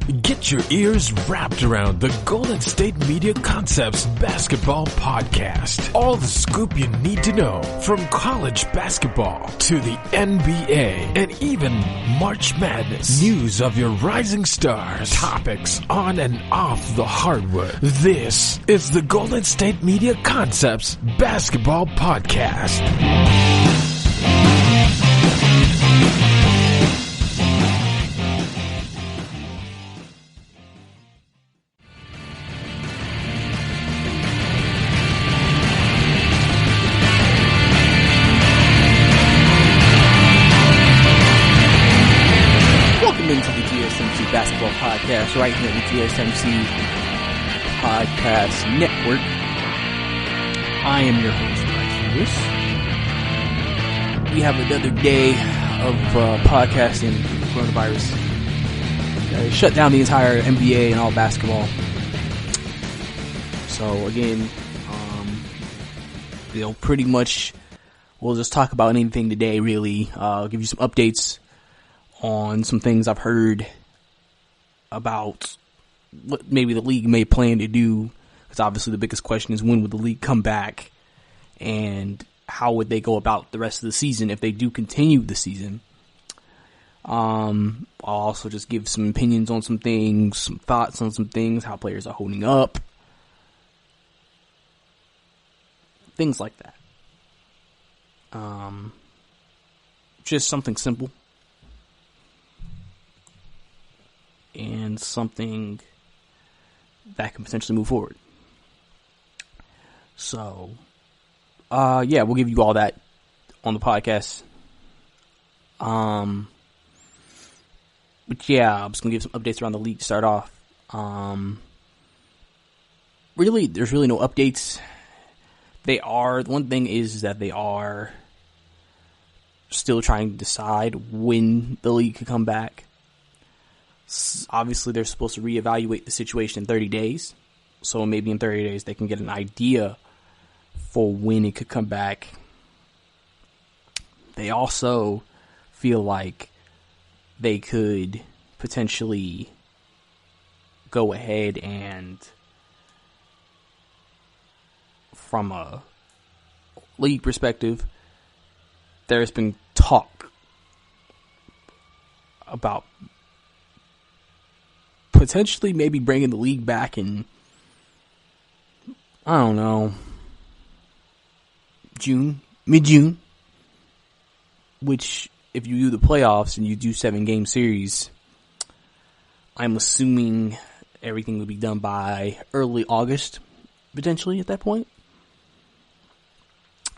Get your ears wrapped around the Golden State Media Concepts Basketball Podcast. All the scoop you need to know from college basketball to the NBA and even March Madness. News of your rising stars. Topics on and off the hardwood. This is the Golden State Media Concepts Basketball Podcast. Basketball podcast right here on the GSMC Podcast Network. I am your host, Brice. We have another day of podcasting. Coronavirus shut down the entire NBA and all basketball. So again, pretty much we'll just talk about anything today. Really, I'll give you some updates on some things I've heard about what maybe the league may plan to do, because obviously the biggest question is when would the league come back and how would they go about the rest of the season if they do continue the season. I'll also just give some opinions on some things, some thoughts on some things, how players are holding up, things like that. Just something simple. And something that can potentially move forward. So, we'll give you all that on the podcast. But yeah, I'm just gonna give some updates around the league to start off. Really, there's really no updates. One thing is that they are still trying to decide when the league could come back. Obviously, they're supposed to reevaluate the situation in 30 days. So maybe in 30 days, they can get an idea for when it could come back. They also feel like they could potentially go ahead and, from a league perspective, there's been talk about potentially maybe bringing the league back in, I don't know, mid-June, which if you do the playoffs and you do 7-game series, I'm assuming everything would be done by early August, potentially at that point.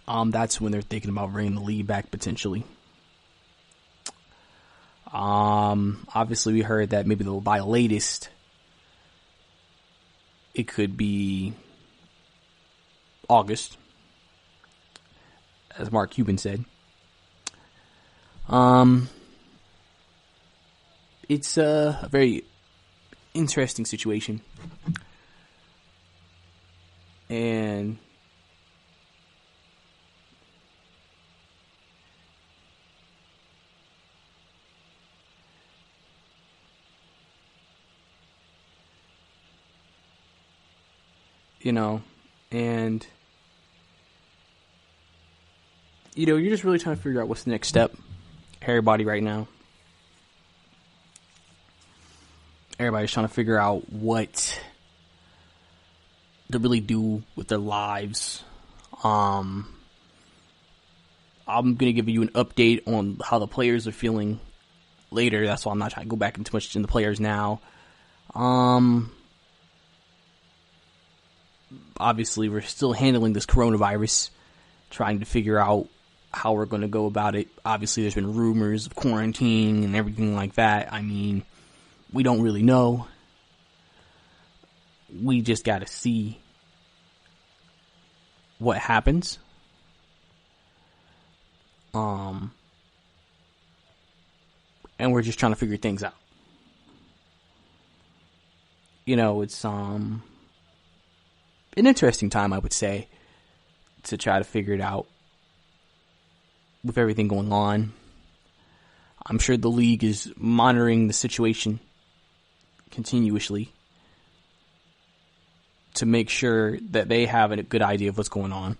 That's when they're thinking about bringing the league back potentially. Obviously we heard that maybe by latest it could be August, as Mark Cuban said. It's a very interesting situation, and you're just really trying to figure out what's the next step. Everybody right now. Everybody's trying to figure out what to really do with their lives. I'm going to give you an update on how the players are feeling later. That's why I'm not trying to go back into much in the players now. Obviously, we're still handling this coronavirus, trying to figure out how we're going to go about it. Obviously, there's been rumors of quarantine and everything like that. I mean, we don't really know. We just got to see what happens. And we're just trying to figure things out. It's an interesting time, I would say, to try to figure it out with everything going on. I'm sure the league is monitoring the situation continuously to make sure that they have a good idea of what's going on.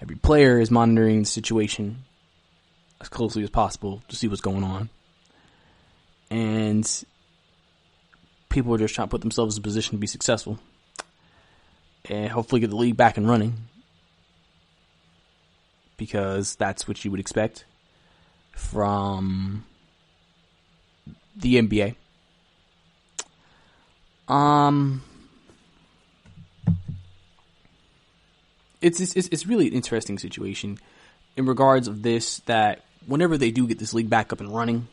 Every player is monitoring the situation as closely as possible to see what's going on. And people are just trying to put themselves in a position to be successful and hopefully get the league back and running, because that's what you would expect from the NBA. It's really an interesting situation in regards of this, that whenever they do get this league back up and running,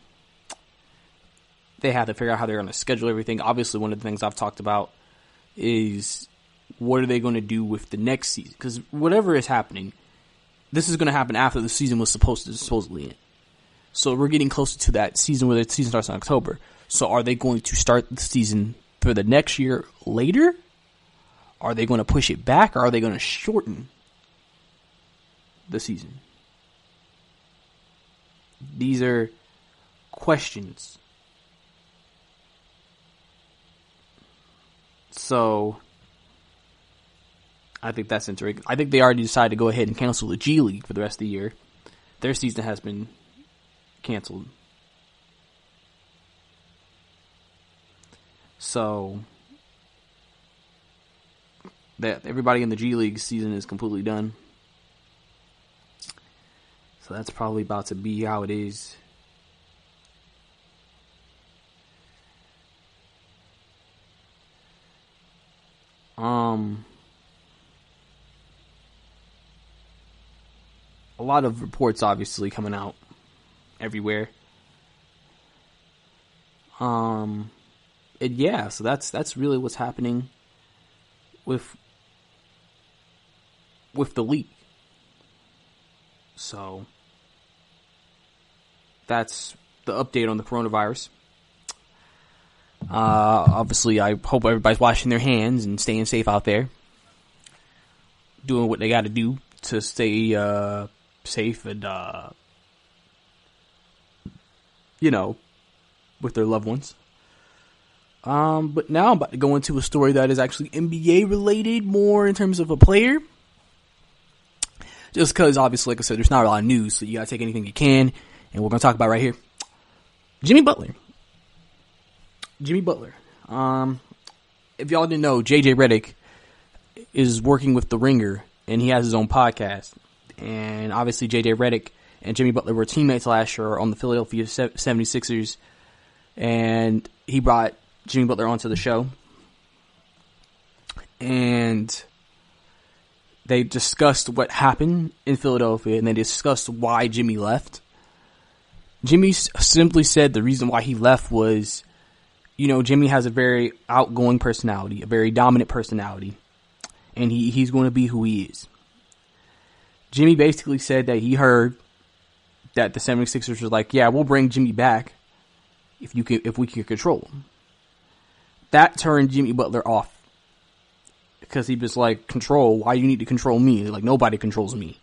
they have to figure out how they're going to schedule everything. Obviously, one of the things I've talked about is what are they going to do with the next season? Because whatever is happening, this is going to happen after the season was supposedly end. So we're getting closer to that season where the season starts in October. So are they going to start the season for the next year later? Are they going to push it back, or are they going to shorten the season? These are questions. So I think that's interesting. I think they already decided to go ahead and cancel the G League for the rest of the year. Their season has been canceled. So that everybody in the G League season is completely done. So that's probably about to be how it is. A lot of reports obviously coming out everywhere. And yeah, so that's really what's happening with the league. So that's the update on the coronavirus. Obviously, I hope everybody's washing their hands and staying safe out there, doing what they got to do to stay safe and with their loved ones. But now I'm about to go into a story that is actually NBA related, more in terms of a player. Just because, obviously, like I said, there's not a lot of news, so you gotta take anything you can, and we're gonna talk about right here. Jimmy Butler. If y'all didn't know, JJ Redick is working with The Ringer, and he has his own podcast. And obviously, JJ Redick and Jimmy Butler were teammates last year on the Philadelphia 76ers, and he brought Jimmy Butler onto the show. And they discussed what happened in Philadelphia, and they discussed why Jimmy left. Jimmy simply said the reason why he left was, Jimmy has a very outgoing personality, a very dominant personality, and he's going to be who he is. Jimmy basically said that he heard that the 76ers were like, yeah, we'll bring Jimmy back if we can control him. That turned Jimmy Butler off. Because he was like, control? Why do you need to control me? Like, nobody controls me.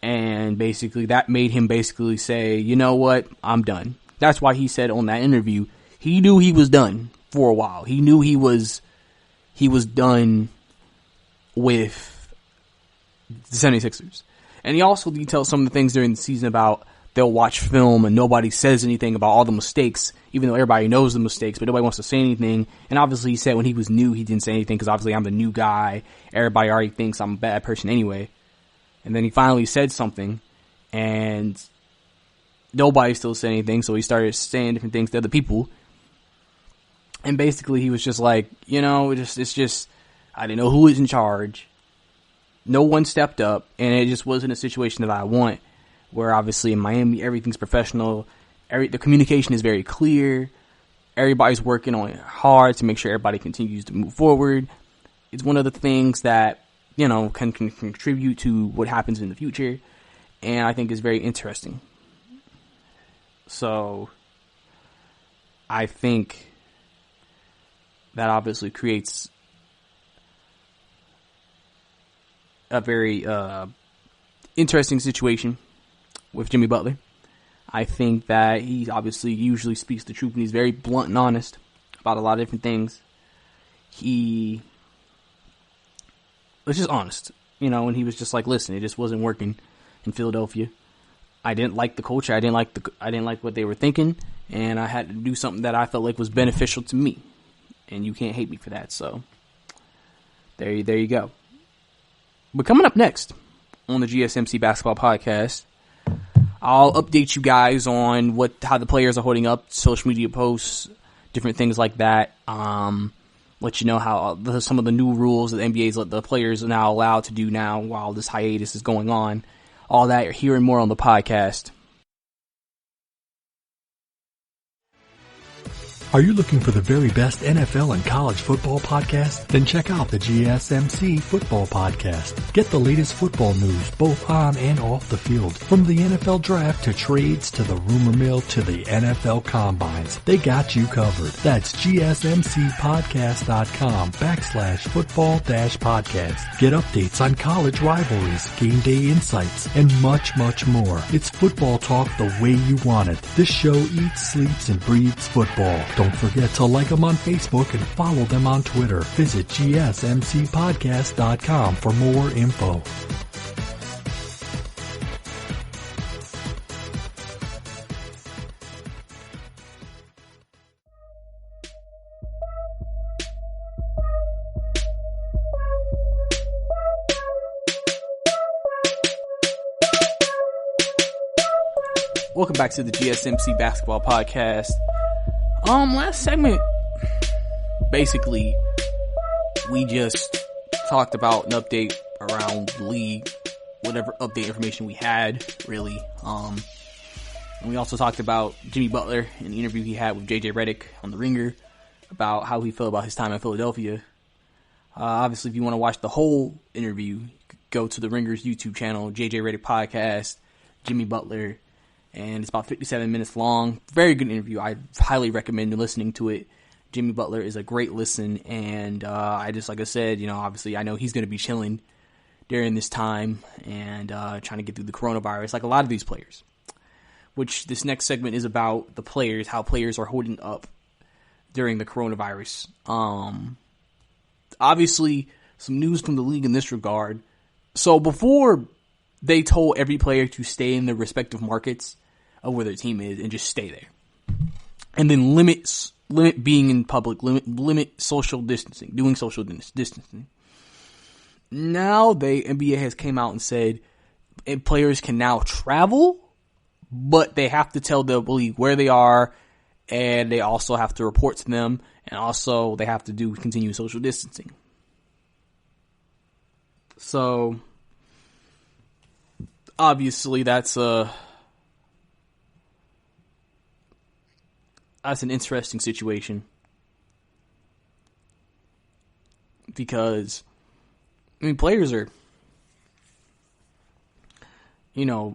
And basically, that made him basically say, you know what? I'm done. That's why he said on that interview, he knew he was done for a while. He knew he was done with the 76ers. And he also detailed some of the things during the season about they'll watch film and nobody says anything about all the mistakes, even though everybody knows the mistakes, but nobody wants to say anything. And obviously he said when he was new, he didn't say anything because obviously I'm the new guy. Everybody already thinks I'm a bad person anyway. And then he finally said something and nobody still said anything. So he started saying different things to other people. And basically he was just like, it's just, I didn't know who was in charge. No one stepped up and it just wasn't a situation that I want. Where obviously in Miami, everything's professional. The communication is very clear. Everybody's working on it hard to make sure everybody continues to move forward. It's one of the things that, can contribute to what happens in the future. And I think is very interesting. So I think that obviously creates a very interesting situation with Jimmy Butler. I think that he obviously usually speaks the truth, and he's very blunt and honest about a lot of different things. He was just honest, and he was just like, listen, it just wasn't working in Philadelphia. I didn't like the culture. I didn't like what they were thinking, and I had to do something that I felt like was beneficial to me. And you can't hate me for that. So there you go. But coming up next on the GSMC Basketball Podcast, I'll update you guys on how the players are holding up, social media posts, different things like that. Let you know how some of the new rules that the NBA's let the players are now allowed to do now while this hiatus is going on. All that you're hearing more on the podcast. Are you looking for the very best NFL and college football podcast? Then check out the GSMC Football Podcast. Get the latest football news both on and off the field. From the NFL Draft to trades to the rumor mill to the NFL Combines. They got you covered. That's GSMCpodcast.com/football-podcast. Get updates on college rivalries, game day insights, and much, much more. It's football talk the way you want it. This show eats, sleeps, and breathes football. Don't forget to like them on Facebook and follow them on Twitter. Visit GSMCpodcast.com for more info. Welcome back to the GSMC Basketball Podcast. Last segment, basically, we just talked about an update around the league, whatever update information we had, really. And we also talked about Jimmy Butler in the interview he had with JJ Redick on The Ringer about how he felt about his time in Philadelphia. Obviously, if you want to watch the whole interview, go to The Ringer's YouTube channel, JJ Redick Podcast, Jimmy Butler. And it's about 57 minutes long. Very good interview. I highly recommend listening to it. Jimmy Butler is a great listen. And like I said, obviously I know he's going to be chilling during this time and trying to get through the coronavirus, like a lot of these players. Which this next segment is about the players, how players are holding up during the coronavirus. Obviously, some news from the league in this regard. So before they told every player to stay in their respective markets of where their team is and just stay there. And then limit being in public, limit social distancing, doing social distancing. Now the NBA has came out and said players can now travel, but they have to tell the league where they are, and they also have to report to them, and also they have to continue social distancing. So obviously that's an interesting situation because players are,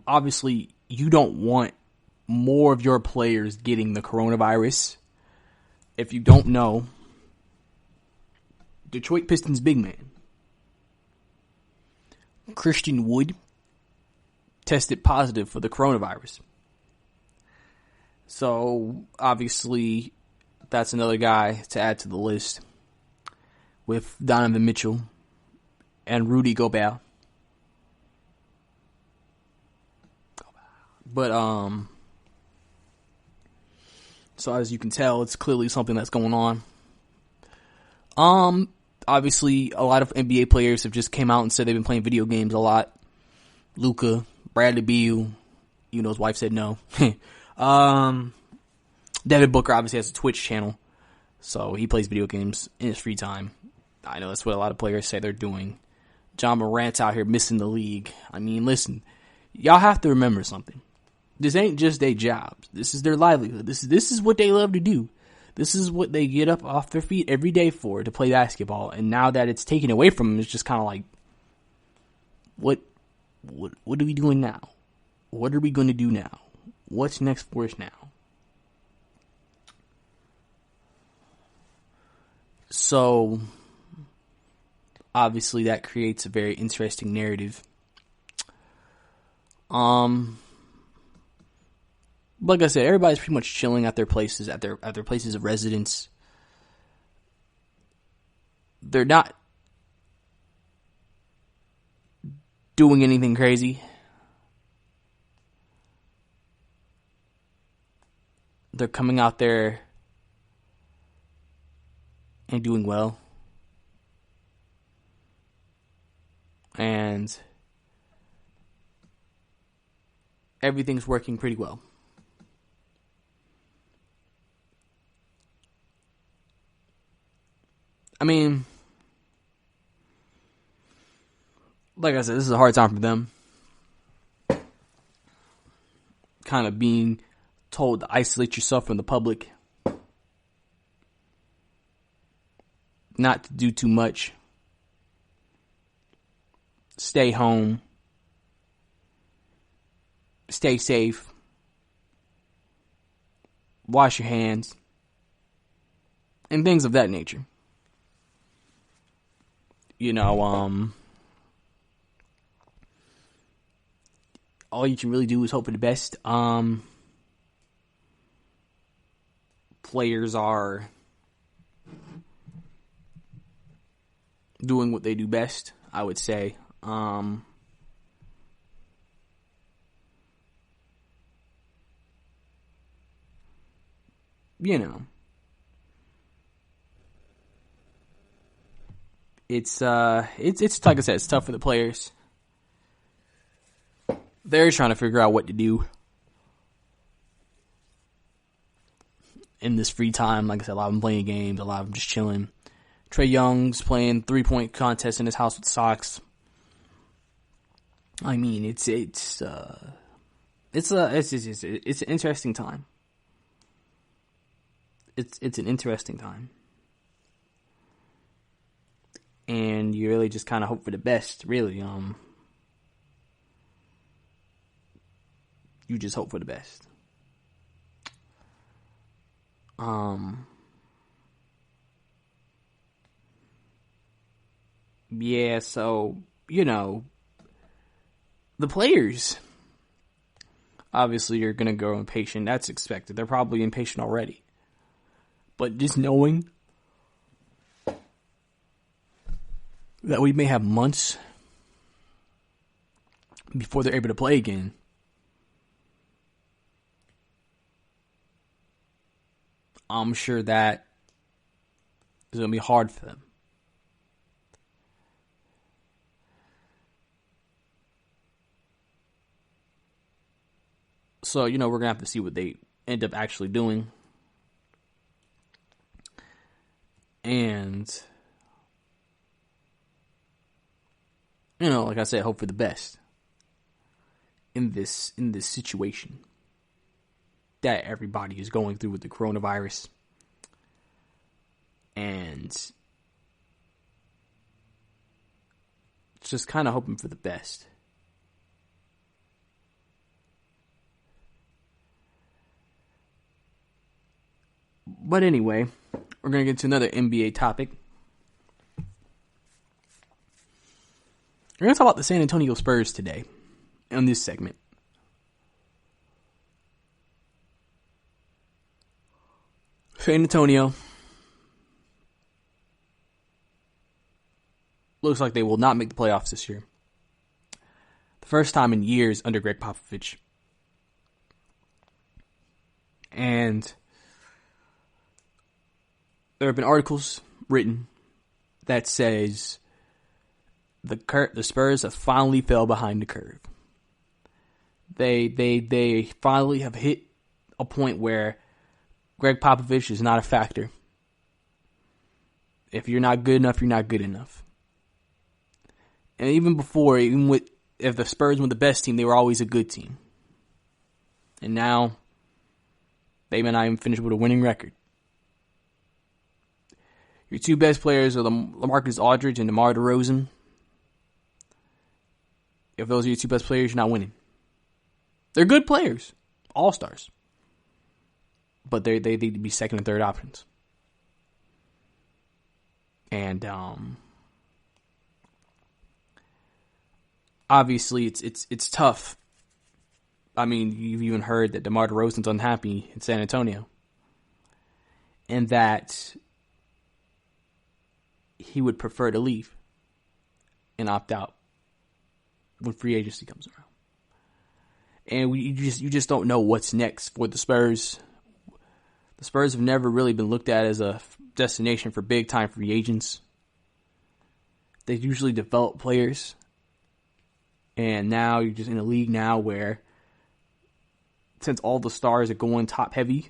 obviously you don't want more of your players getting the coronavirus. If you don't know, Detroit Pistons big man Christian Wood tested positive for the coronavirus. So, obviously, that's another guy to add to the list with Donovan Mitchell and Rudy Gobert. But, so as you can tell, it's clearly something that's going on. Obviously, a lot of NBA players have just came out and said they've been playing video games a lot. Luka, Bradley Beal, even though his wife said no. Devin Booker obviously has a Twitch channel, so he plays video games in his free time. I know that's what a lot of players say they're doing. John Morant's out here missing the league. Listen, y'all have to remember something. This ain't just their jobs. This is their livelihood. This is what they love to do. This is what they get up off their feet every day for, to play basketball. And now that it's taken away from them, it's just kind of like, what are we doing now? What are we going to do now? What's next for us now? So, obviously that creates a very interesting narrative. like I said, everybody's pretty much chilling at their places, at their places of residence. They're not doing anything crazy. They're coming out there and doing well. And everything's working pretty well. I mean, like I said, this is a hard time for them. Kind of being told to isolate yourself from the public. Not to do too much. Stay home. Stay safe. Wash your hands. And things of that nature. You know, all you can really do is hope for the best. Players are doing what they do best, I would say. You know, it's like I said, it's tough for the players. They're trying to figure out what to do in this free time. Like I said, a lot of them playing games, a lot of them just chilling. Trae Young's playing 3-point contest in his house with socks. I mean, it's an interesting time. It's an interesting time. And you really just kind of hope for the best, really. You just hope for the best. Yeah, so, you know, the players obviously are going to grow impatient. That's expected. They're probably impatient already. But just knowing that we may have months before they're able to play again, I'm sure that is going to be hard for them. So, you know, we're going to have to see what they end up actually doing. And, you know, like I said, hope for the best in this situation that everybody is going through with the coronavirus. And just kind of hoping for the best. But anyway, we're going to get to another NBA topic. We're going to talk about the San Antonio Spurs today in this segment. San Antonio looks like they will not make the playoffs this year. The first time in years under Greg Popovich. And there have been articles written that says the Spurs have finally fell behind the curve. They finally have hit a point where Greg Popovich is not a factor. If you're not good enough, you're not good enough. And even before, if the Spurs were the best team, they were always a good team. And now, they may not even finish with a winning record. Your two best players are LaMarcus Aldridge and DeMar DeRozan. If those are your two best players, you're not winning. They're good players. All-stars. But they need to be second and third options. And obviously it's tough I mean, you've even heard that DeMar DeRozan's unhappy in San Antonio. And that he would prefer to leave and opt out when free agency comes around. And you just don't know what's next for the Spurs. The Spurs have never really been looked at as a destination for big-time free agents. They usually develop players. And now you're just in a league now where, since all the stars are going top-heavy,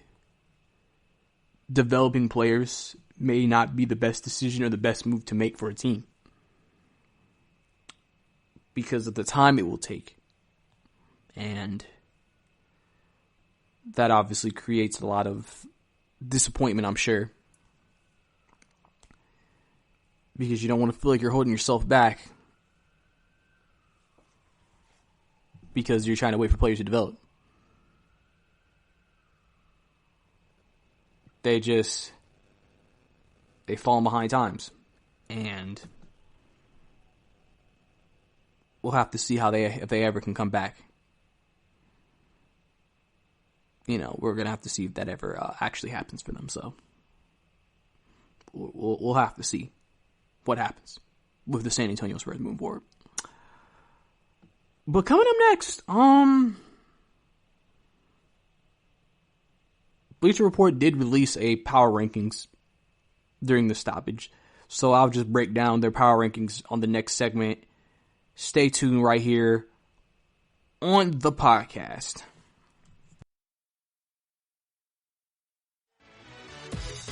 developing players may not be the best decision or the best move to make for a team because of the time it will take. And that obviously creates a lot of disappointment, I'm sure, because you don't want to feel like you're holding yourself back because you're trying to wait for players to develop. They fall behind times, and we'll have to see if they ever can come back. You know, we're gonna have to see if that ever actually happens for them. So we'll have to see what happens with the San Antonio Spurs moving forward. But coming up next, Bleacher Report did release a power rankings during the stoppage, so I'll just break down their power rankings on the next segment. Stay tuned right here on the podcast.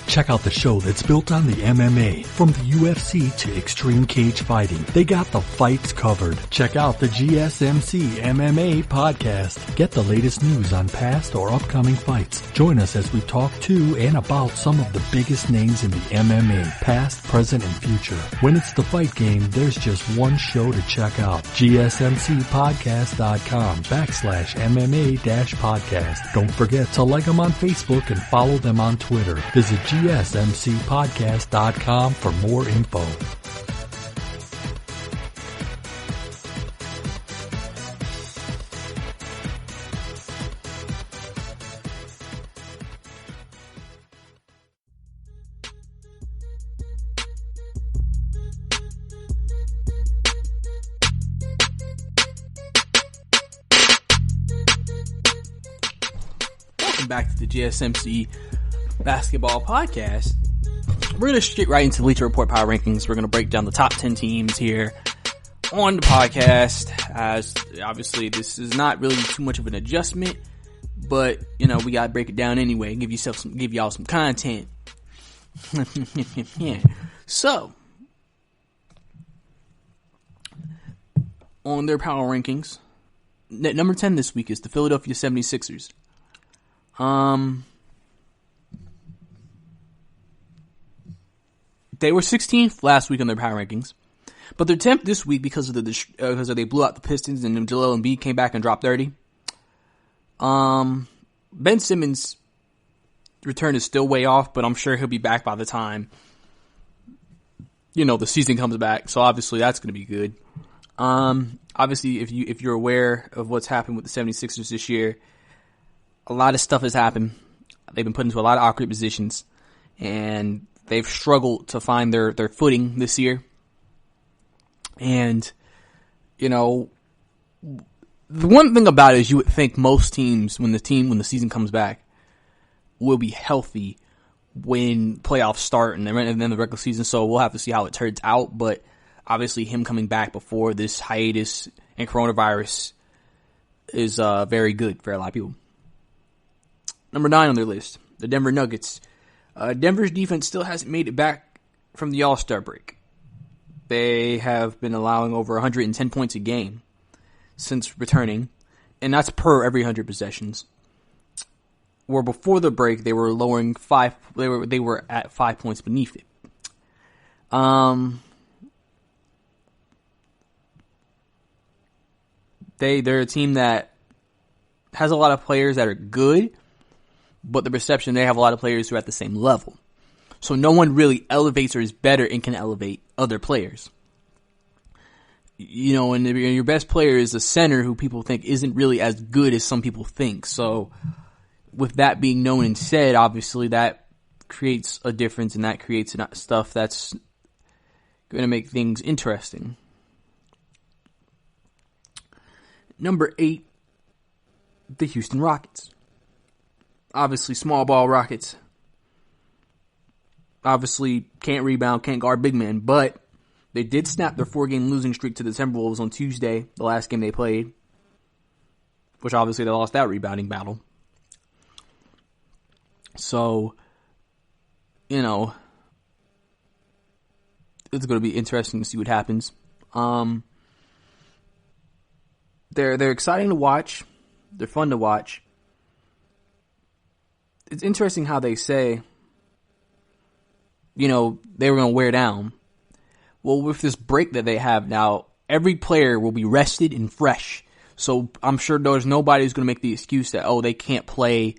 Check out the show that's built on the MMA, from the UFC to extreme cage fighting. They got the fights covered. Check out the GSMC MMA podcast. Get the latest news on past or upcoming fights. Join us as we talk to and about some of the biggest names in the MMA, past, present, and future. When it's the fight game, there's just one show to check out. GSMCpodcast.com/MMA-podcast. Don't forget to like them on Facebook and follow them on Twitter. Visit GSMCpodcast.com for more info. Welcome back to the GSMC Basketball Podcast. We're going to get right into Bleacher Report Power Rankings. We're going to break down the top 10 teams here on the podcast, as obviously this is not really too much of an adjustment, but you know, we got to break it down anyway and give y'all some content. Yeah. So, on their power rankings, number 10 this week is the Philadelphia 76ers. They were 16th last week on their power rankings, but they're 10th this week because they blew out the Pistons and then Joel Embiid came back and dropped 30. Ben Simmons' return is still way off, but I'm sure he'll be back by the time, you know, the season comes back. So obviously that's going to be good. Obviously if you're aware of what's happened with the 76ers this year, a lot of stuff has happened. They've been put into a lot of awkward positions, and they've struggled to find their footing this year. And, you know, the one thing about it is you would think most teams, when the season comes back, will be healthy when playoffs start and then the regular season. So we'll have to see how it turns out. But obviously him coming back before this hiatus and coronavirus is very good for a lot of people. Number 9 on their list, the Denver Nuggets. Denver's defense still hasn't made it back from the All-Star break. They have been allowing over 110 points a game since returning, and that's per every 100 possessions. Where before the break, they were lowering 5. They were at 5 points beneath it. They're a team that has a lot of players that are good, but the perception, they have a lot of players who are at the same level. So no one really elevates or is better and can elevate other players. and your best player is a center who people think isn't really as good as some people think. So with that being known and said, obviously that creates a difference, and that creates stuff that's going to make things interesting. Number 8, the Houston Rockets. Obviously, small ball Rockets. Obviously, can't rebound, can't guard big men, but they did snap their 4-game losing streak to the Timberwolves on Tuesday, the last game they played, which obviously they lost that rebounding battle. So, it's going to be interesting to see what happens. They're exciting to watch. They're fun to watch. It's interesting how they say, they were going to wear down. Well, with this break that they have now, every player will be rested and fresh. So I'm sure there's nobody who's going to make the excuse that, they can't play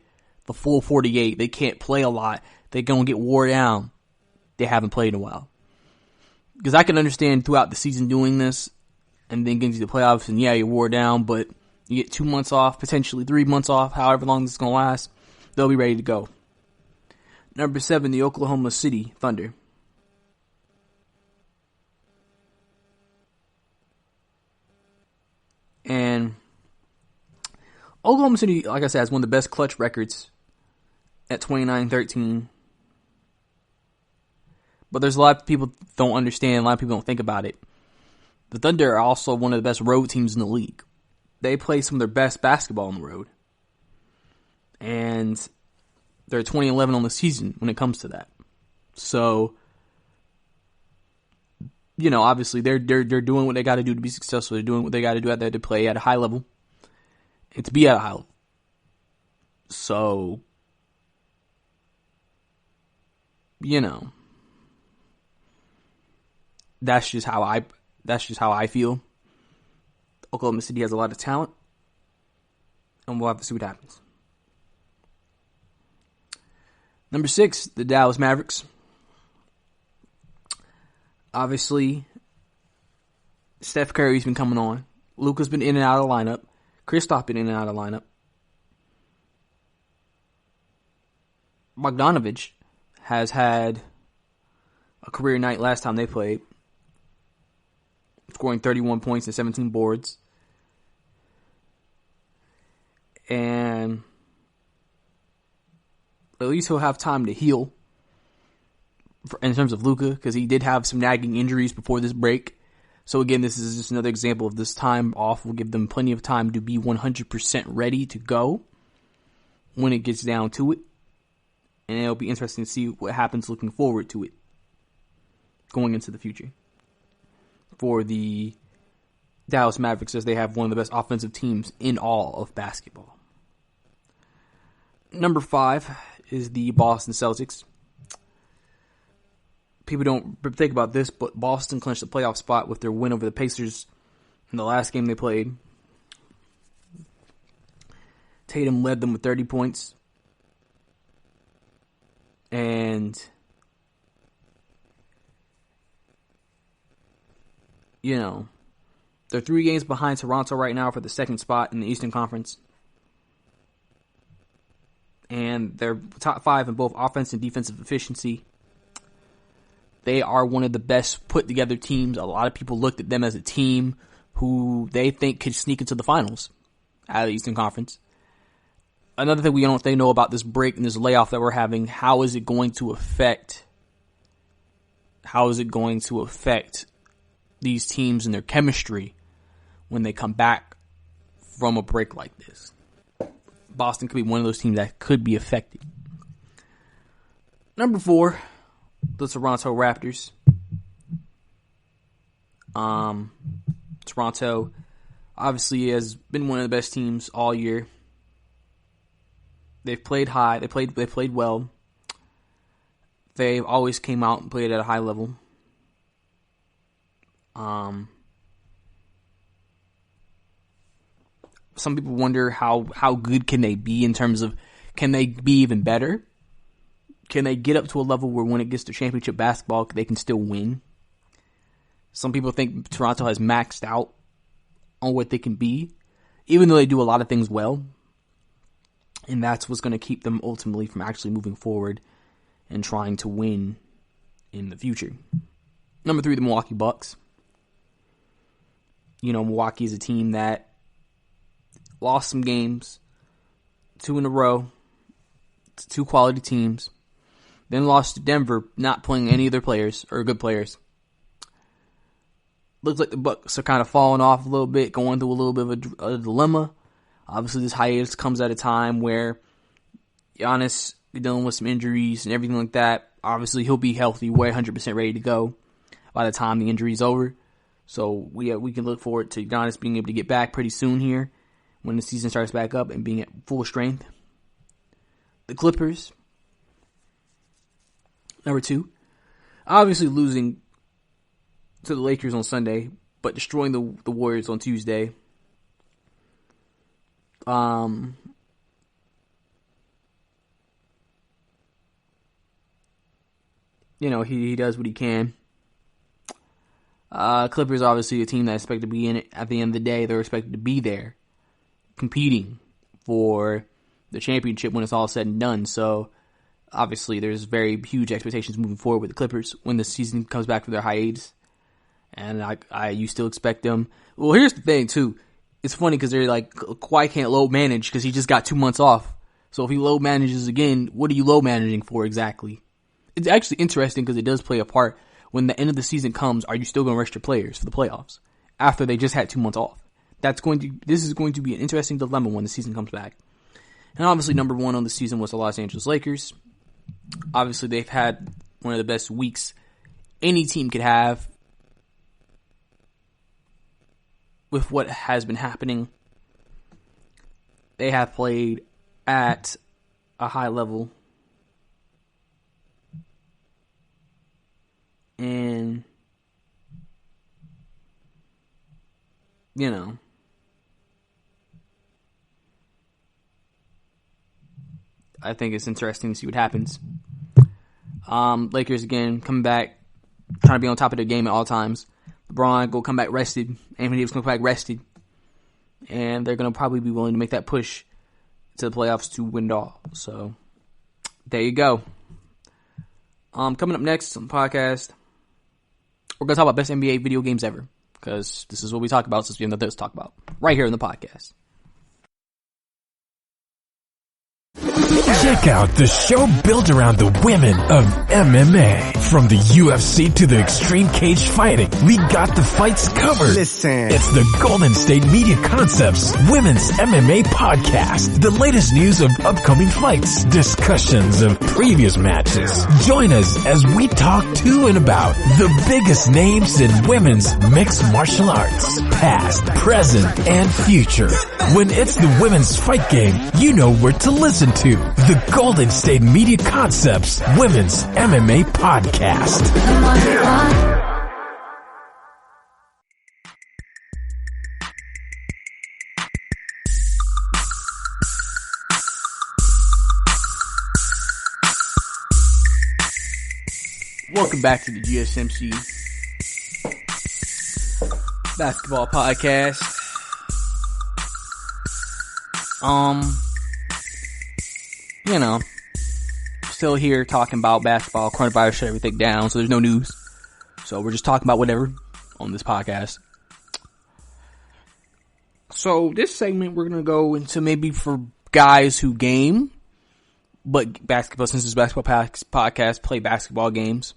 the full 48. They can't play a lot. They're going to get wore down. They haven't played in a while. Because I can understand throughout the season doing this and then getting to the playoffs, and you're wore down, but you get 2 months off, potentially 3 months off, however long this is going to last, they'll be ready to go. Number 7, the Oklahoma City Thunder. And Oklahoma City, like I said, has one of the best clutch records at 29-13. But there's a lot of people don't understand, a lot of people don't think about it. The Thunder are also one of the best road teams in the league. They play some of their best basketball on the road. And they're 20-11 on the season when it comes to that. So, obviously they're doing what they got to do to be successful. They're doing what they got to do out there to play at a high level and to be at a high level. So, that's just how I feel. Oklahoma City has a lot of talent, and we'll have to see what happens. Number 6, the Dallas Mavericks. Obviously, Steph Curry's been coming on. Luka's been in and out of the lineup. Kristaps been in and out of the lineup. Bogdanović has had a career night last time they played, scoring 31 points and 17 boards. And at least he'll have time to heal in terms of Luka, because he did have some nagging injuries before this break. So again, this is just another example of this time off will give them plenty of time to be 100% ready to go when it gets down to it. And it'll be interesting to see what happens looking forward to it going into the future for the Dallas Mavericks, as they have one of the best offensive teams in all of basketball. Number 5 is the Boston Celtics. People don't think about this, but Boston clinched the playoff spot with their win over the Pacers in the last game they played. Tatum led them with 30 points. And, they're 3 games behind Toronto right now for the second spot in the Eastern Conference. And they're top 5 in both offense and defensive efficiency. They are one of the best put together teams. A lot of people looked at them as a team who they think could sneak into the finals out of the Eastern Conference. Another thing we don't know about this break and this layoff that we're having, how is it going to affect these teams and their chemistry when they come back from a break like this? Boston could be one of those teams that could be affected. Number 4, the Toronto Raptors. Toronto obviously has been one of the best teams all year. They've played high. They played well. They've always came out and played at a high level. Some people wonder how good can they be in terms of, can they be even better? Can they get up to a level where when it gets to championship basketball, they can still win? Some people think Toronto has maxed out on what they can be, even though they do a lot of things well. And that's what's going to keep them ultimately from actually moving forward and trying to win in the future. Number 3, the Milwaukee Bucks. Milwaukee is a team that lost some games, 2 in a row, to 2 quality teams. Then lost to Denver, not playing any of their players, or good players. Looks like the Bucks are kind of falling off a little bit, going through a little bit of a dilemma. Obviously, this hiatus comes at a time where Giannis is dealing with some injuries and everything like that. Obviously, he'll be healthy, way 100% ready to go by the time the injury is over. So we can look forward to Giannis being able to get back pretty soon here when the season starts back up and being at full strength. The Clippers, number 2, obviously losing to the Lakers on Sunday, but destroying the Warriors on Tuesday. He does what he can. Clippers obviously a team that's expected to be in it at the end of the day. They're expected to be there, competing for the championship when it's all said and done. So obviously there's very huge expectations moving forward with the Clippers when the season comes back from their hiatus. And you still expect them. Well, here's the thing too. It's funny because they're like, Kawhi can't load manage because he just got 2 months off. So if he load manages again, what are you load managing for exactly? It's actually interesting because it does play a part. When the end of the season comes, are you still going to rest your players for the playoffs after they just had 2 months off? This is going to be an interesting dilemma when the season comes back. And obviously number 1 on the season was the Los Angeles Lakers. Obviously they've had one of the best weeks any team could have with what has been happening. They have played at a high level. And, I think it's interesting to see what happens. Lakers again coming back, trying to be on top of their game at all times. LeBron will come back rested. Anthony Davis will come back rested. And they're going to probably be willing to make that push to the playoffs to win it all. So, there you go. Coming up next on the podcast, we're going to talk about best NBA video games ever. Because this is what we talk about since we have nothing else to talk about. Right here in the podcast. Check out the show built around the women of MMA. From the UFC to the extreme cage fighting, we got the fights covered. Listen. It's the Golden State Media Concepts Women's MMA Podcast. The latest news of upcoming fights, discussions of previous matches. Join us as we talk to and about the biggest names in women's mixed martial arts, past, present, and future. When it's the women's fight game, you know where to listen to. The Golden State Media Concepts Women's MMA Podcast. Welcome back to the GSMC Basketball Podcast. Still here talking about basketball. Coronavirus shut everything down, so there's no news. So we're just talking about whatever on this podcast. So this segment we're gonna go into maybe for guys who game, but basketball, since it's basketball podcast, play basketball games.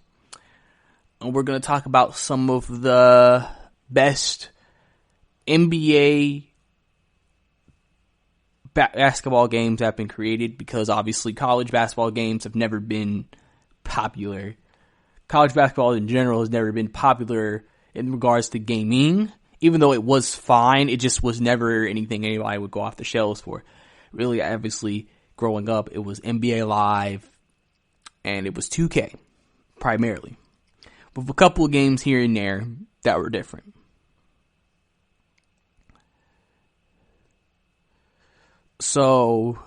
And we're gonna talk about some of the best NBA basketball games have been created, because obviously college basketball games have never been popular. College basketball in general has never been popular in regards to gaming, even though it was fine. It just was never anything anybody would go off the shelves for. Really, obviously, growing up, it was NBA Live and it was 2K primarily, with a couple of games here and there that were different. So,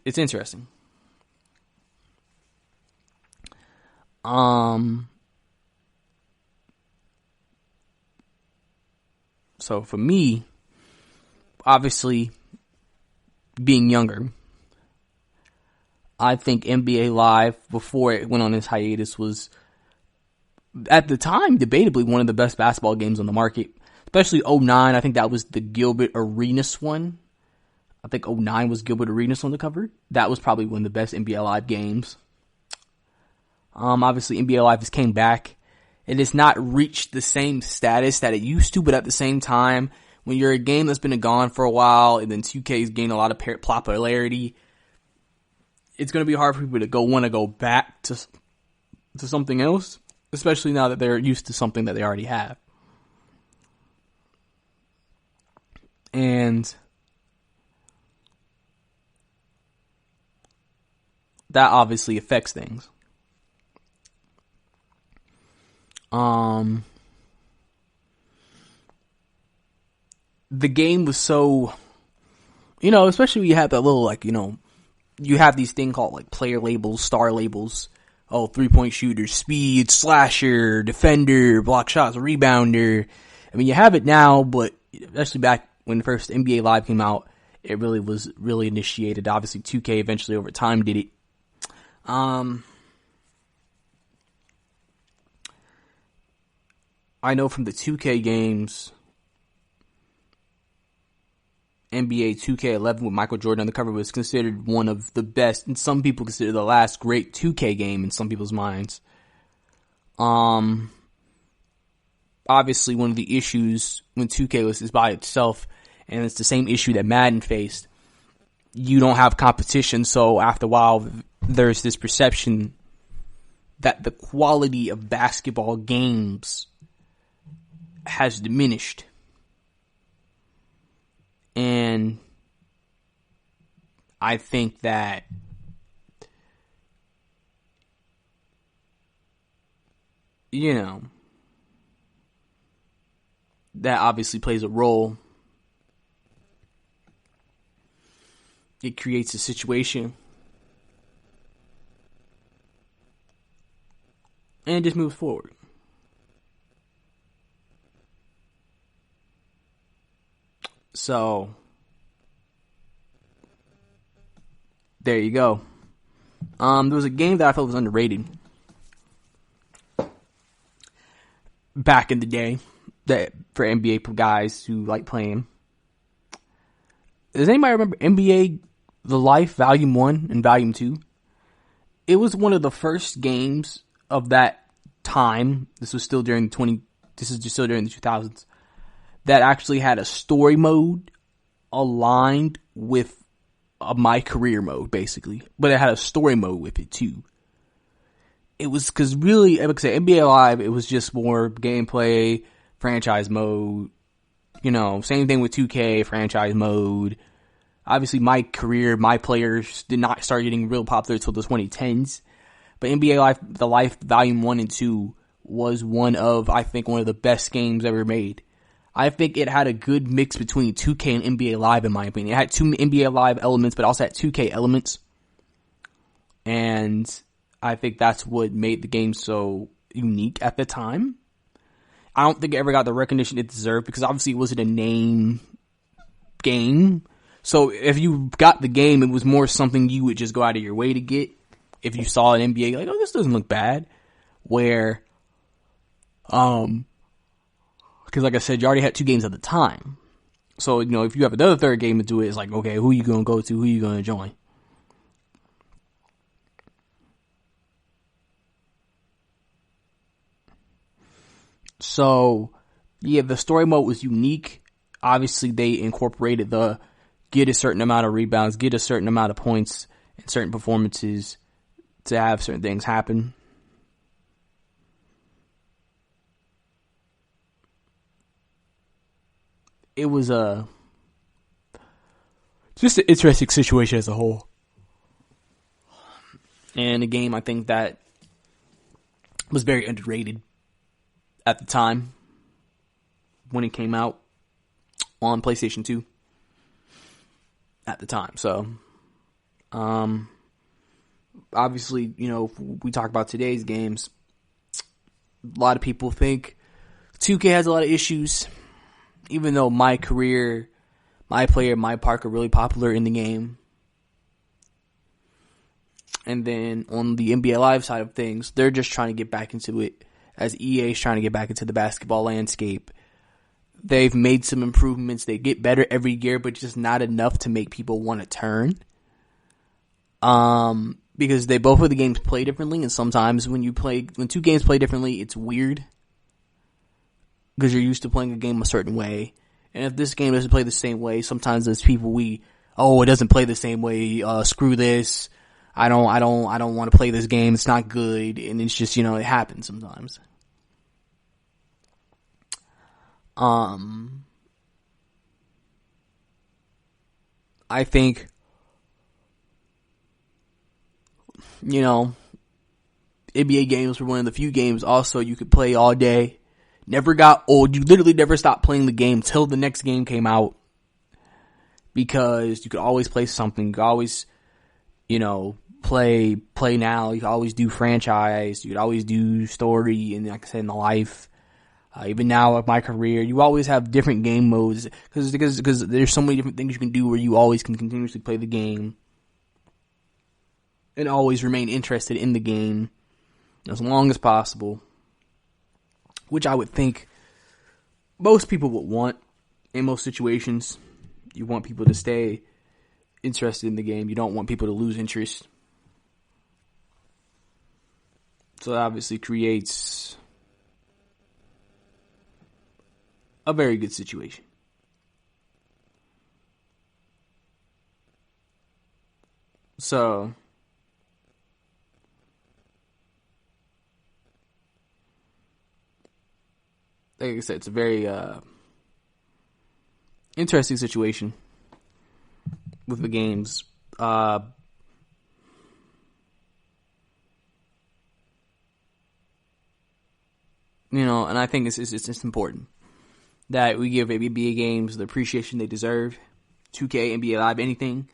it's interesting. So for me, obviously, being younger, I think NBA Live, before it went on its hiatus, was, at the time, debatably one of the best basketball games on the market. Especially 09, I think that was the Gilbert Arenas one. I think 09 was Gilbert Arenas on the cover. That was probably one of the best NBA Live games. Obviously, NBA Live has came back. It has not reached the same status that it used to, but at the same time, when you're a game that's been gone for a while, and then 2K's gained a lot of popularity, it's going to be hard for people to want to go back to something else, especially now that they're used to something that they already have. And that obviously affects things. The game was so, especially when you have that little, you have these things called, player labels, star labels. Oh, 3-point shooter, speed, slasher, defender, block shots, rebounder. I mean, you have it now, but especially back when the first NBA Live came out, it really was initiated. Obviously, 2K eventually over time did it. I know from the 2K games, NBA 2K11 with Michael Jordan on the cover was considered one of the best, and some people consider the last great 2K game in some people's minds. Obviously, one of the issues when 2K was by itself, and it's the same issue that Madden faced, you don't have competition, so after a while, there's this perception that the quality of basketball games has diminished. And I think that that obviously plays a role. It creates a situation. And it just moves forward. So, there you go. There was a game that I felt was underrated back in the day that for NBA guys who like playing. Does anybody remember NBA The Life Volume 1 and Volume 2? It was one of the first games of that time. This is still during the 2000s. That actually had a story mode aligned with my career mode, basically. But it had a story mode with it, too. It was, because really, like I said, NBA Live, it was just more gameplay, franchise mode. Same thing with 2K, franchise mode. Obviously, my players did not start getting real popular until the 2010s. But NBA Live, The Life Volume 1 and 2 was one of the best games ever made. I think it had a good mix between 2K and NBA Live, in my opinion. It had two NBA Live elements, but also had 2K elements. And I think that's what made the game so unique at the time. I don't think it ever got the recognition it deserved, because obviously it wasn't a name game. So if you got the game, it was more something you would just go out of your way to get. If you saw an NBA, like, oh, this doesn't look bad. Where, because like I said, you already had two games at the time. So, if you have another third game to do it, it's like, okay, who you going to go to? Who you going to join? So, yeah, the story mode was unique. Obviously, they incorporated the get a certain amount of rebounds, get a certain amount of points, and certain performances to have certain things happen. It was just an interesting situation as a whole. And a game I think that was very underrated at the time when it came out on PlayStation 2 at the time. So, obviously, if we talk about today's games, a lot of people think 2K has a lot of issues, even though my career, my player, my park are really popular in the game. And then on the NBA Live side of things, they're just trying to get back into it, as EA is trying to get back into the basketball landscape. They've made some improvements. They get better every year, but just not enough to make people want to turn. Because both of the games play differently, and sometimes when two games play differently, it's weird. Because you're used to playing a game a certain way. And if this game doesn't play the same way, sometimes there's people it doesn't play the same way, screw this. I don't want to play this game. It's not good. And it's just, it happens sometimes. I think, NBA games were one of the few games also you could play all day. Never got old. You literally never stopped playing the game till the next game came out. Because you could always play something. You could always, play now. You could always do franchise. You could always do story, and like I said, in the life. Even now, with my career, you always have different game modes. Because there's so many different things you can do where you always can continuously play the game. And always remain interested in the game. As long as possible. Which I would think most people would want in most situations. You want people to stay interested in the game. You don't want people to lose interest. So it obviously creates a very good situation. So like I said, it's a very interesting situation with the games. And I think it's important that we give NBA games the appreciation they deserve. 2K, NBA Live, anything.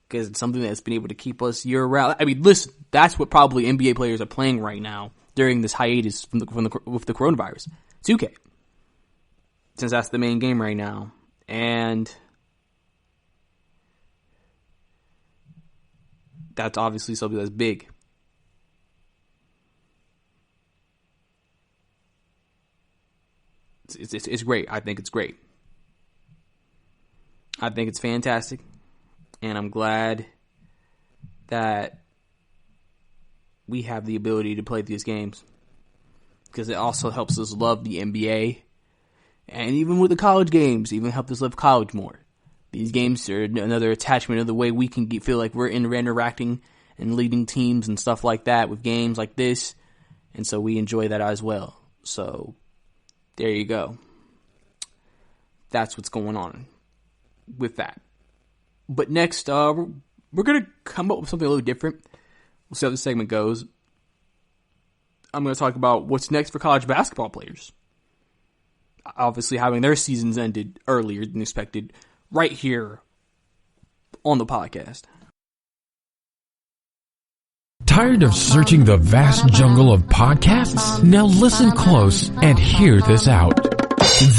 Because it's something that's been able to keep us year-round. I mean, listen, that's what probably NBA players are playing right now during this hiatus with the coronavirus. 2K. Since that's the main game right now. And that's obviously something that's big. It's great. I think it's great. I think it's fantastic. And I'm glad that we have the ability to play these games. Because it also helps us love the NBA. And even with the college games, even help us love college more. These games are another attachment of the way we can feel like we're interacting and leading teams and stuff like that with games like this. And so we enjoy that as well. So there you go. That's what's going on with that. But next, we're going to come up with something a little different. We'll see how this segment goes. I'm going to talk about what's next for college basketball players. Obviously, having their seasons ended earlier than expected, right here on the podcast. Tired of searching the vast jungle of podcasts? Now listen close and hear this out.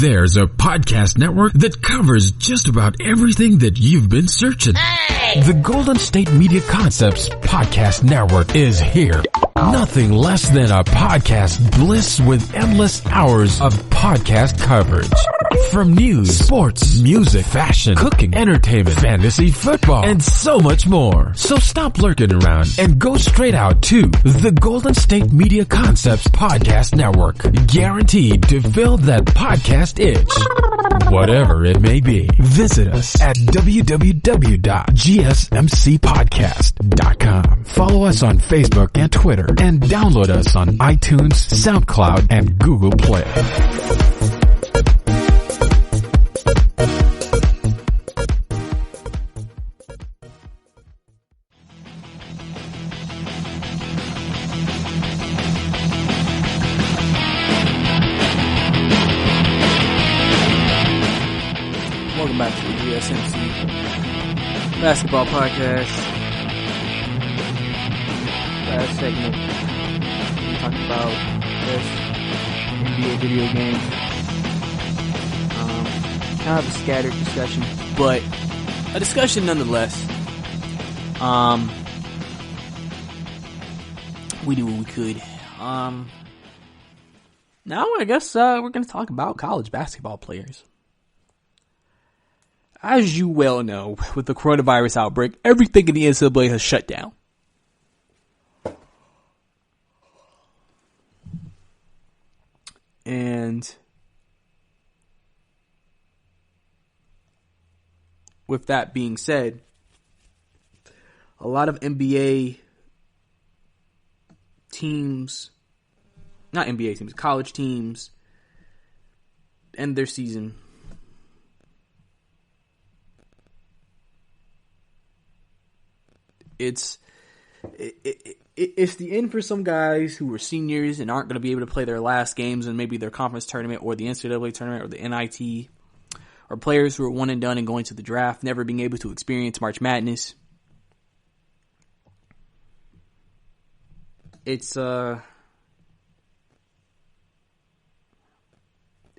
There's a podcast network that covers just about everything that you've been searching. Hey! The Golden State Media Concepts Podcast Network is here. Nothing less than a podcast bliss with endless hours of podcast coverage. From news, sports, music, fashion, cooking, entertainment, fantasy, football, and so much more. So stop lurking around and go straight out to the Golden State Media Concepts Podcast Network. Guaranteed to fill that podcast itch. Whatever it may be. Visit us at www.gsmcpodcast.com. Follow us on Facebook and Twitter, and download us on iTunes, SoundCloud, and Google Play. Welcome back to the GSMC Basketball Podcast. Last segment, we talked about this NBA video game. Kind of a scattered discussion, but a discussion nonetheless. We do what we could. Now I guess we're going to talk about college basketball players. As you well know, with the coronavirus outbreak, everything in the NCAA has shut down. And with that being said, a lot of NBA teams, not NBA teams, college teams, end their season. It's the end for some guys who are seniors and aren't going to be able to play their last games in maybe their conference tournament or the NCAA tournament or the NIT, or players who are one and done and going to the draft, never being able to experience March Madness. It's an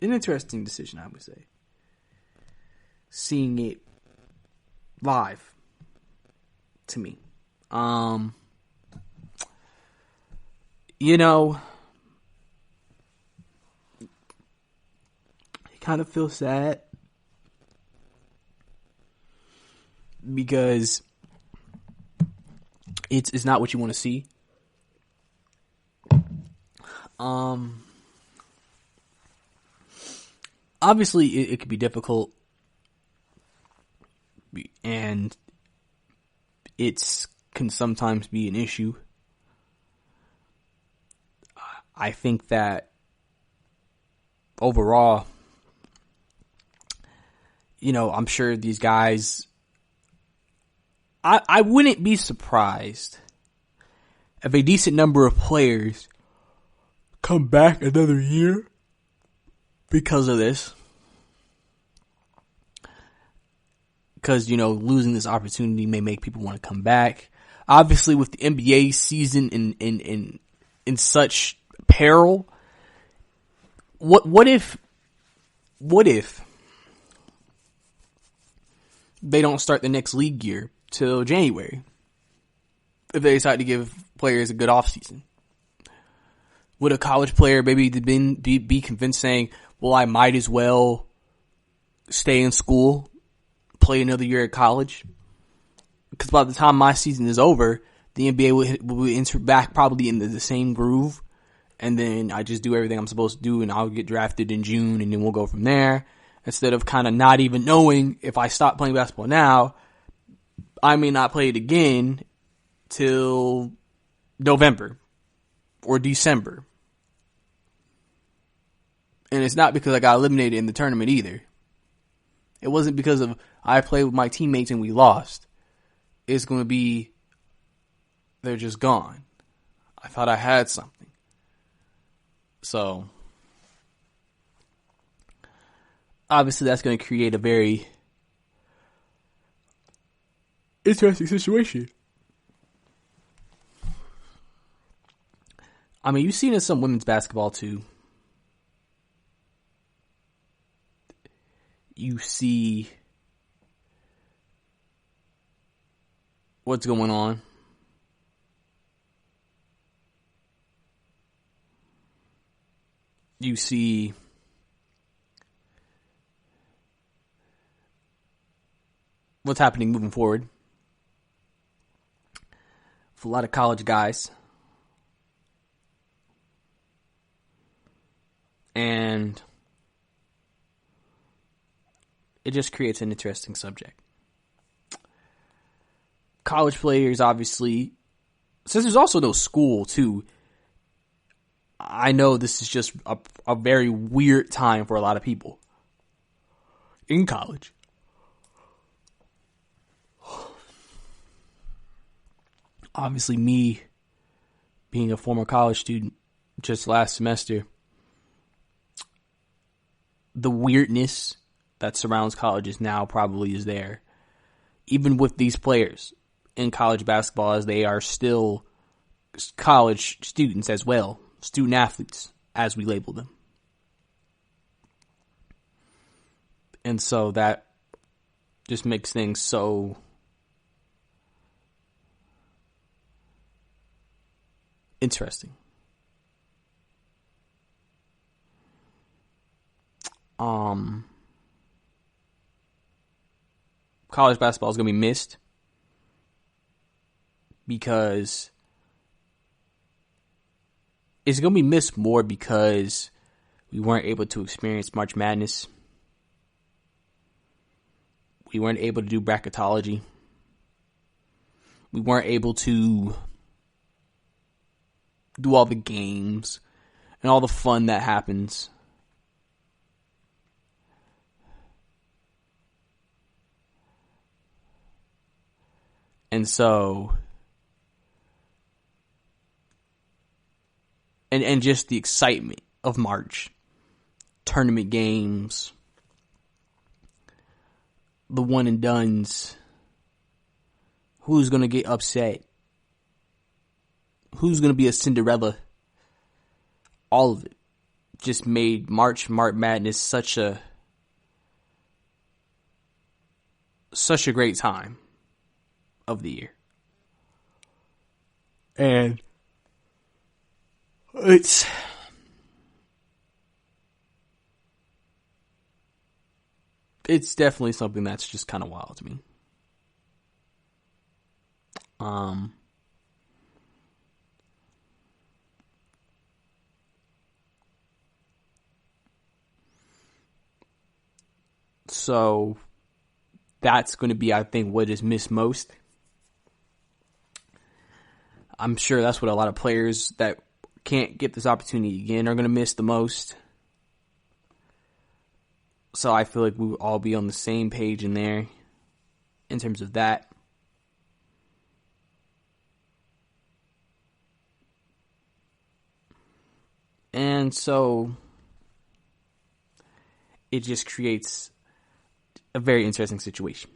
interesting decision, I would say. Seeing it live, to me. You know, you kind of feel sad because it's not what you want to see. Obviously it could be difficult, and can sometimes be an issue. I think that overall, you know, I'm sure these guys, I wouldn't be surprised if a decent number of players come back another year because of this. Because, you know, losing this opportunity may make people want to come back. Obviously, with the NBA season in such peril, what if they don't start the next league year till January? If they decide to give players a good offseason, would a college player maybe be convinced saying, well, I might as well stay in school, play another year at college? Because by the time my season is over, the NBA will enter back probably into the same groove, and then I just do everything I'm supposed to do, and I'll get drafted in June, and then we'll go from there. Instead of kind of not even knowing, if I stop playing basketball now, I may not play it again till November or December. And it's not because I got eliminated in the tournament either. It wasn't because of I played with my teammates and we lost. It's going to be they're just gone. I thought I had something. So obviously that's going to create a very interesting situation. I mean, you've seen it in some women's basketball too. You see what's going on. You see what's happening moving forward for a lot of college guys. And it just creates an interesting subject. College players, obviously, since there's also no school, too, I know this is just a very weird time for a lot of people in college. Obviously, me being a former college student just last semester, the weirdness that surrounds colleges now probably is there. Even with these players in college basketball, as they are still college students as well, student athletes as we label them. And so that just makes things so interesting. College basketball is going to be missed because it's going to be missed more because we weren't able to experience March Madness. We weren't able to do bracketology. We weren't able to do all the games and all the fun that happens. And so, and just the excitement of March, tournament games, the one and dones, who's going to get upset, who's going to be a Cinderella, all of it just made March Madness such a great time of the year. And it's definitely something that's just kind of wild to me. So that's going to be, I think, what is missed most. I'm sure that's what a lot of players that can't get this opportunity again are going to miss the most. So I feel like we will all be on the same page in there in terms of that. And so it just creates a very interesting situation.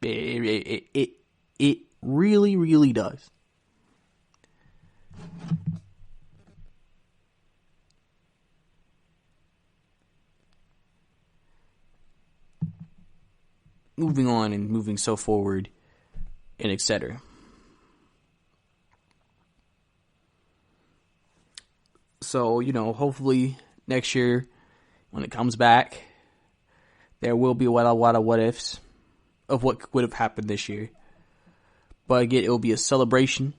It really, really does. Moving on and moving so forward and etc. So, hopefully next year when it comes back, there will be a lot of what ifs of what would have happened this year. But again, it will be a celebration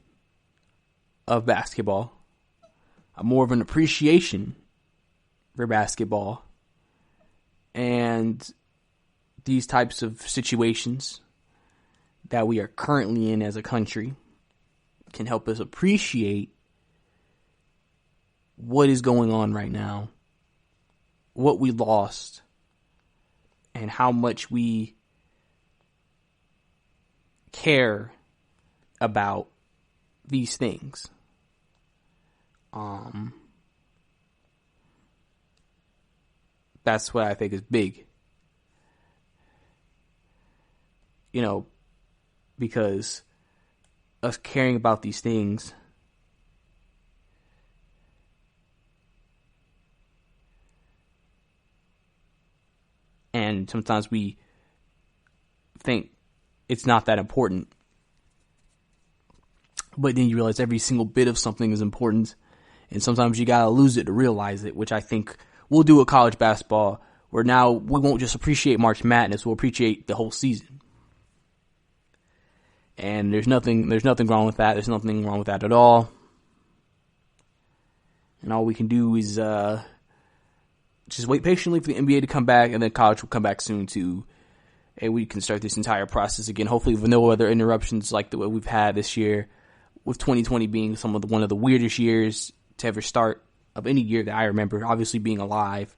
of basketball, more of an appreciation for basketball, and these types of situations that we are currently in as a country can help us appreciate what is going on right now, what we lost, and how much we care about these things. That's what I think is big. Because us caring about these things and sometimes we think it's not that important. But then you realize every single bit of something is important. And sometimes you gotta lose it to realize it, which I think we'll do with college basketball, where now we won't just appreciate March Madness, we'll appreciate the whole season. And there's nothing wrong with that. There's nothing wrong with that at all. And all we can do is just wait patiently for the NBA to come back, and then college will come back soon too. And we can start this entire process again, hopefully with no other interruptions like the way we've had this year, with 2020 being one of the weirdest years to ever start of any year that I remember, obviously being alive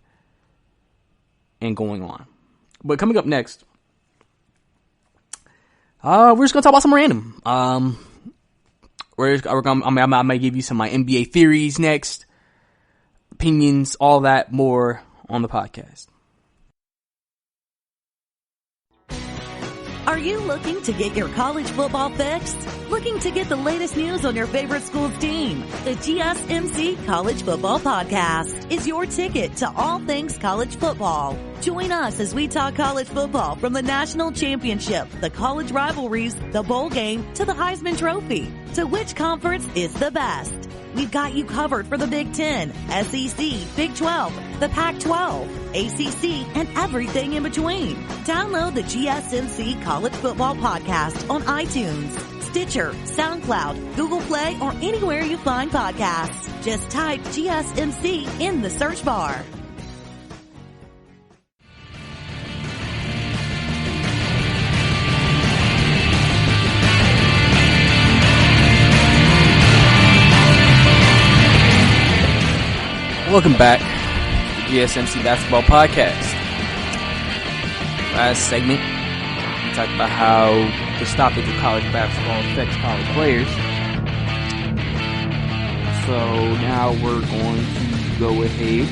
and going on. But coming up next, we're just going to talk about some random. I might give you some of my NBA theories next, opinions, all that more on the podcast. Are you looking to get your college football fix? Looking to get the latest news on your favorite school's team? The GSMC College Football Podcast is your ticket to all things college football. Join us as we talk college football from the national championship, the college rivalries, the bowl game, to the Heisman Trophy. To which conference is the best? We've got you covered for the Big Ten, SEC, Big 12, the Pac-12, ACC, and everything in between. Download the GSMC College Football Podcast on iTunes, Stitcher, SoundCloud, Google Play, or anywhere you find podcasts. Just type GSMC in the search bar. Welcome back to the GSMC Basketball Podcast. Last segment, we talked about how the stoppage of college basketball affects college players. So now we're going to go ahead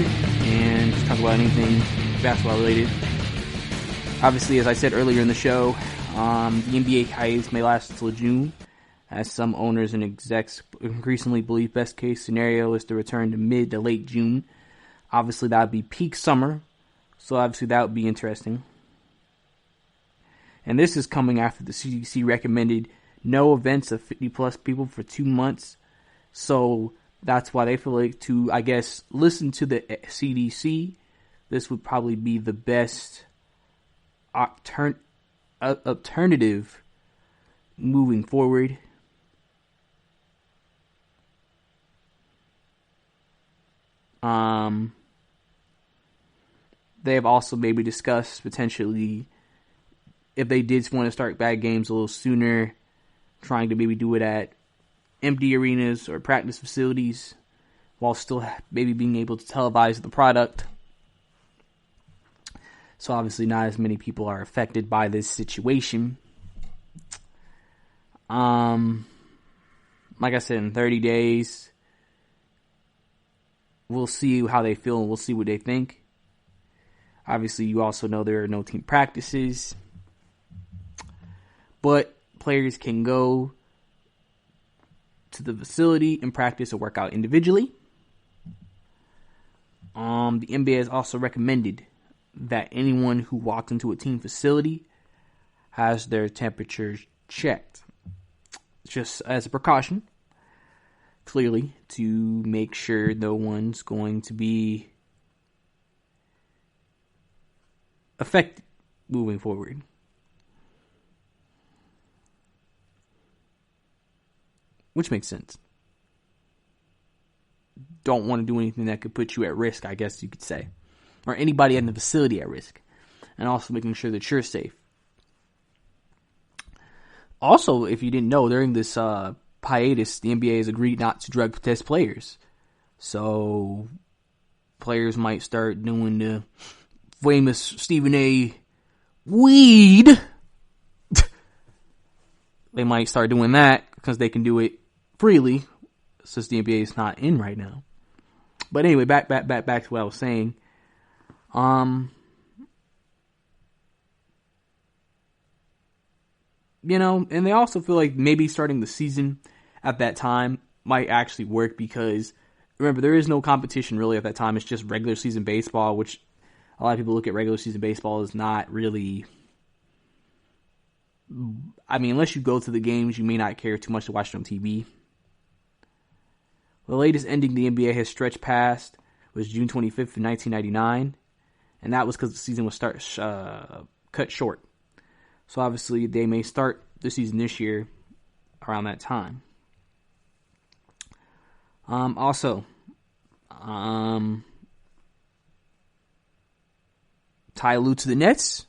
and talk about anything basketball related. Obviously, as I said earlier in the show, the NBA hiatus may last until June, as some owners and execs increasingly believe best case scenario is to return to mid to late June. Obviously, that would be peak summer, so obviously that would be interesting. And this is coming after the CDC recommended no events of 50 plus people for 2 months. So that's why they feel like to, I guess, listen to the CDC. This would probably be the best alternative moving forward. They have also maybe discussed potentially if they did want to start back games a little sooner, trying to maybe do it at empty arenas or practice facilities while still maybe being able to televise the product. So obviously not as many people are affected by this situation. Like I said, in 30 days, we'll see how they feel and we'll see what they think. Obviously, you also know there are no team practices, but players can go to the facility and practice or work out individually. The NBA has also recommended that anyone who walks into a team facility has their temperature checked, just as a precaution, clearly, to make sure no one's going to be affected moving forward. Which makes sense. Don't want to do anything that could put you at risk, I guess you could say. Or anybody in the facility at risk. And also making sure that you're safe. Also, if you didn't know, during this hiatus, the NBA has agreed not to drug test players. So, players might start doing the famous Stephen A. weed. They might start doing that because they can do it freely since the NBA is not in right now. But anyway, back to what I was saying. You know, and they also feel like maybe starting the season at that time might actually work because, remember, there is no competition really at that time. It's just regular season baseball, which a lot of people look at regular season baseball as not really... I mean, unless you go to the games, you may not care too much to watch it on TV. The latest ending the NBA has stretched past was June 25th of 1999, and that was because the season was cut short. So obviously they may start the season this year around that time. Also, Ty Lue to the Nets.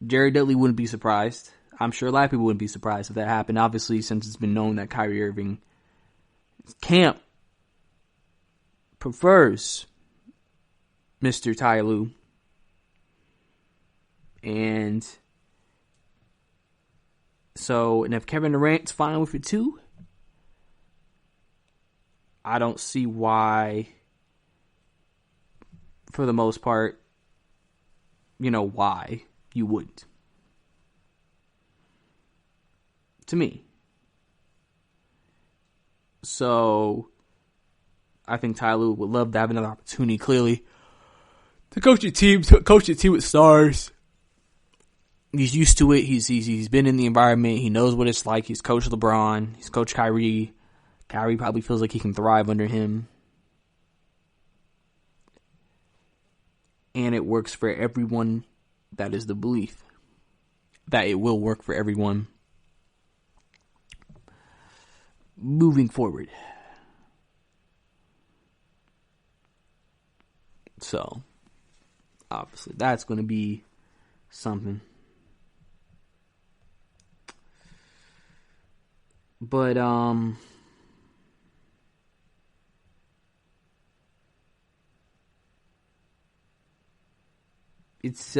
Jared Dudley wouldn't be surprised. I'm sure a lot of people wouldn't be surprised if that happened. Obviously, since it's been known that Kyrie Irving camp prefers Mr. Ty Lue. And so, and if Kevin Durant's fine with it too, I don't see why, for the most part, why you wouldn't. to me. So I think Ty Lue would love to have another opportunity, clearly, to coach a team with stars. He's used to it. He's been in the environment. He knows what it's like. He's coached LeBron. He's coached Kyrie. Kyrie probably feels like he can thrive under him. And it works for everyone. That is the belief. That it will work for everyone. Moving forward. So, obviously, that's going to be something. But, it's,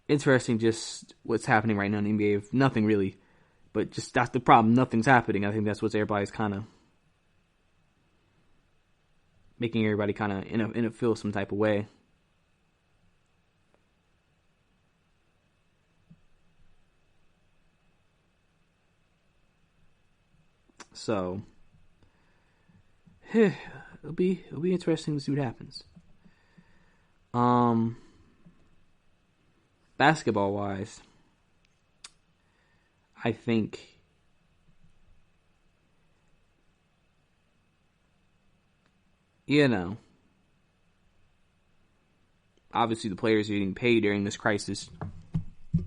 interesting just what's happening right now in the NBA. Nothing really, but just that's the problem. Nothing's happening. I think that's what everybody's kind of making everybody kind of in a feel some type of way. So it'll be interesting to see what happens. Basketball wise, I think obviously the players are getting paid during this crisis.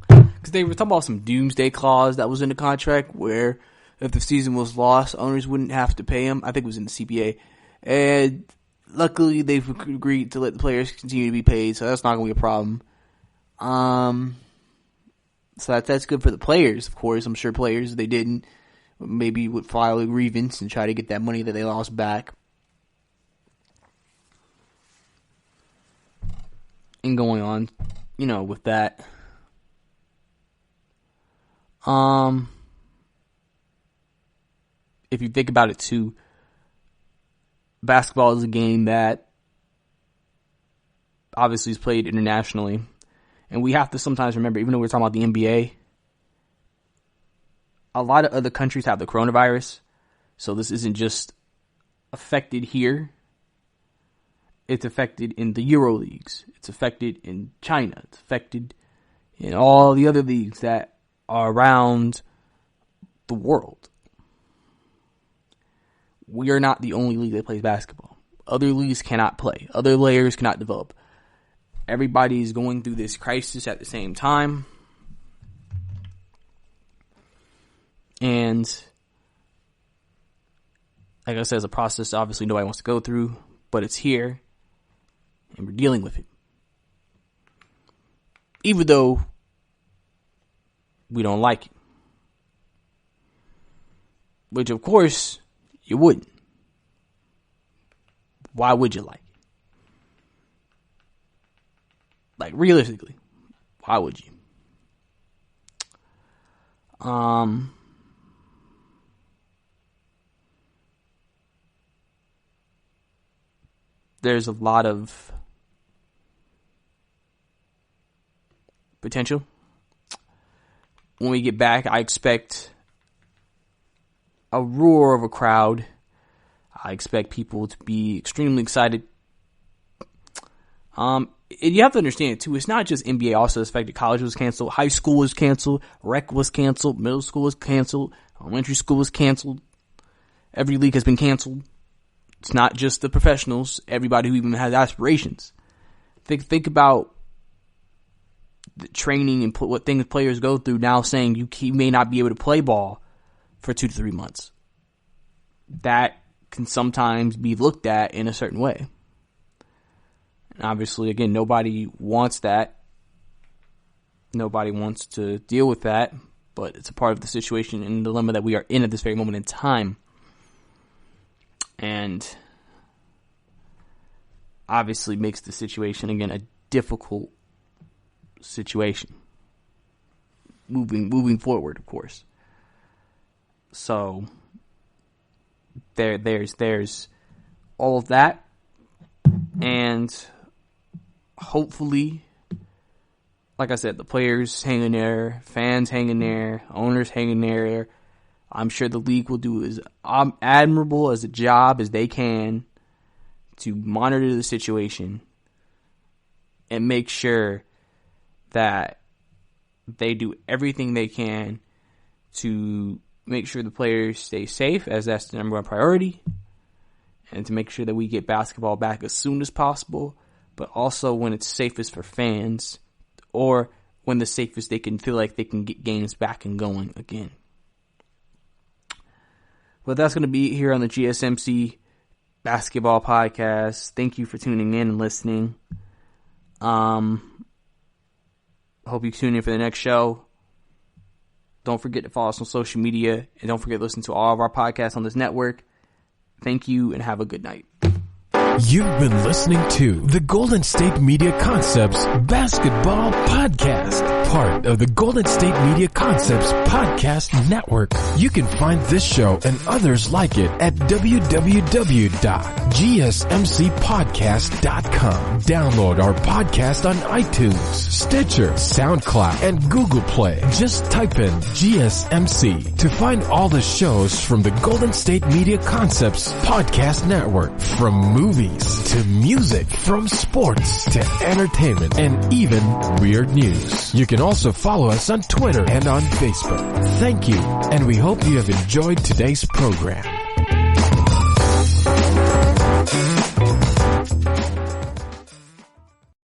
Because they were talking about some doomsday clause that was in the contract where if the season was lost, owners wouldn't have to pay them. I think it was in the CBA. And luckily they've agreed to let the players continue to be paid, so that's not going to be a problem. So that's good for the players, of course. I'm sure players, if they didn't, maybe would file a grievance and try to get that money that they lost back. And going on, with that. If you think about it too, basketball is a game that obviously is played internationally. And we have to sometimes remember, even though we're talking about the NBA, a lot of other countries have the coronavirus. So this isn't just affected here. It's affected in the Euro leagues. It's affected in China. It's affected in all the other leagues that are around the world. We are not the only league that plays basketball. Other leagues cannot play. Other layers cannot develop. Everybody is going through this crisis at the same time. And like I said, it's a process obviously nobody wants to go through, but it's here and we're dealing with it. Even though we don't like it. Which of course you wouldn't. Why would you like it? Like, realistically, why would you? There's a lot of potential. When we get back, I expect a roar of a crowd. I expect people to be extremely excited. And you have to understand, too, it's not just NBA also affected. College was canceled. High school was canceled. Rec was canceled. Middle school was canceled. Elementary school was canceled. Every league has been canceled. It's not just the professionals. Everybody who even has aspirations. Think about the training and what things players go through now saying you may not be able to play ball for 2 to 3 months. That can sometimes be looked at in a certain way. And obviously, again, nobody wants that. Nobody wants to deal with that, but it's a part of the situation and dilemma that we are in at this very moment in time. And obviously makes the situation, again, a difficult situation. Moving forward, of course. So there's all of that. And hopefully like I said, the players hang in there, fans hang in there, owners hang in there. I'm sure the league will do as admirable as a job as they can to monitor the situation and make sure that they do everything they can to make sure the players stay safe, as that's the number one priority, and to make sure that we get basketball back as soon as possible, but also when it's safest for fans, or when the safest they can feel like they can get games back and going again. But that's going to be here on the GSMC Basketball Podcast. Thank you for tuning in and listening. Hope you tune in for the next show. Don't forget to follow us on social media, and don't forget to listen to all of our podcasts on this network. Thank you, and have a good night. You've been listening to the Golden State Media Concepts Basketball Podcast, part of the Golden State Media Concepts Podcast Network. You can find this show and others like it at www.gsmcpodcast.com. Download our podcast on iTunes, Stitcher, SoundCloud, and Google Play. Just type in GSMC to find all the shows from the Golden State Media Concepts Podcast Network, from movies to music, from sports to entertainment, and even weird news. You can also follow us on Twitter and on Facebook. Thank you, and we hope you have enjoyed today's program.